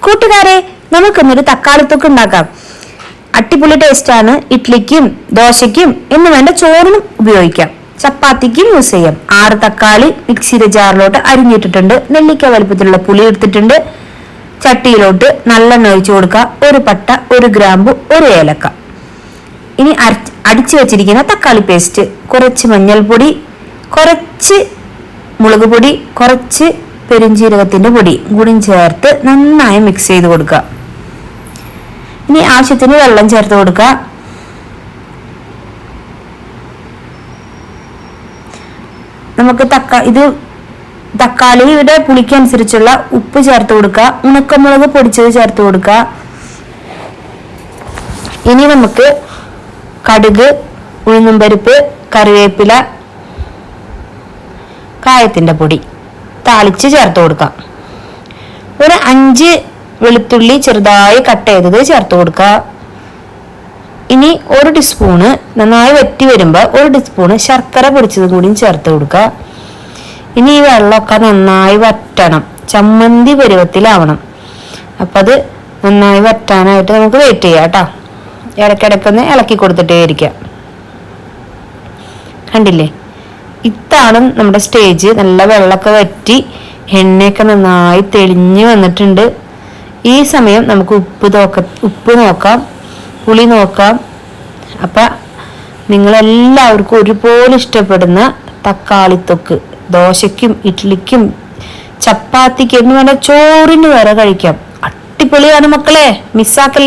കൂട്ടുകാരെ, നമുക്കിന്നൊരു തക്കാളിത്തൊക്ക് ഉണ്ടാക്കാം. അടിപൊളി ടേസ്റ്റാണ്. ഇഡ്ലിക്കും ദോശയ്ക്കും എന്ന് വേണ്ട ചോറിനും ഉപയോഗിക്കാം. ചപ്പാത്തിക്കും യൂസ് ചെയ്യാം. 6 തക്കാളി മിക്സിയുടെ ജാറിലോട്ട് അരിഞ്ഞിട്ടിട്ടുണ്ട്. നെല്ലിക്ക വലുപ്പത്തിലുള്ള പുളി എടുത്തിട്ടുണ്ട്. ചട്ടിയിലോട്ട് നല്ലെണ്ണ ഒഴിച്ചു കൊടുക്കുക. 1 പട്ട, 1 ഗ്രാമ്പു, 1 ഏലക്ക. ഇനി അടിച്ചു വെച്ചിരിക്കുന്ന തക്കാളി പേസ്റ്റ്, കുറച്ച് മഞ്ഞൾപ്പൊടി, കുറച്ച് മുളക് പൊടി, കുറച്ച് പെരുംജീരകത്തിന്റെ പൊടി കൂടി ചേർത്ത് നന്നായി മിക്സ് ചെയ്ത് കൊടുക്കുക. ഇനി ആവശ്യത്തിന് വെള്ളം ചേർത്ത് കൊടുക്കുക. നമുക്ക് തക്കാളിയുടെ പുളിക്കനുസരിച്ചുള്ള ഉപ്പ് ചേർത്ത് കൊടുക്കുക. ഉണക്കമുളക് പൊടിച്ചത് ചേർത്ത് കൊടുക്കുക. ഇനി നമുക്ക് കടുക്, ഉഴുന്നുംപരിപ്പ്, കറിവേപ്പില, കായത്തിന്റെ പൊടി താളിച്ച് ചേർത്ത് കൊടുക്കാം. ഒരു 5 വെളുത്തുള്ളി ചെറുതായി കട്ട് ചെയ്തത് ചേർത്ത് കൊടുക്കുക. ഇനി 1 ടീസ്പൂണ് നന്നായി വറ്റി വരുമ്പോൾ 1 ടീസ്പൂണ് ശർക്കര പൊടിച്ചത് കൂടി ചേർത്ത് കൊടുക്കുക. ഇനി ഈ വെള്ളമൊക്കെ നന്നായി വറ്റണം. ചമ്മന്തി പരുവത്തിലാവണം. അപ്പം അത് നന്നായി വറ്റാനായിട്ട് നമുക്ക് വെയിറ്റ് ചെയ്യാം കേട്ടോ. ഇടയ്ക്കിടയ്ക്കൊന്ന് ഇളക്കി കൊടുത്തിട്ടേ ഇരിക്കാം. കണ്ടില്ലേ, ഇതാണ് നമ്മുടെ സ്റ്റേജ്. നല്ല വെള്ളമൊക്കെ വറ്റി എണ്ണയൊക്കെ നന്നായി തെളിഞ്ഞു വന്നിട്ടുണ്ട്. ഈ സമയം നമുക്ക് ഉപ്പ് നോക്കാം, പുളി നോക്കാം. അപ്പം നിങ്ങളെല്ലാവർക്കും ഒരുപോലെ ഇഷ്ടപ്പെടുന്ന തക്കാളിത്തൊക്ക് ദോശയ്ക്കും ഇഡ്ലിക്കും ചപ്പാത്തിക്കും എന്ന് വേണ്ട ചോറിന് വരെ കഴിക്കാം. അടിപൊളിയാണ് മക്കളെ, മിസ്സാക്കല്ലേ.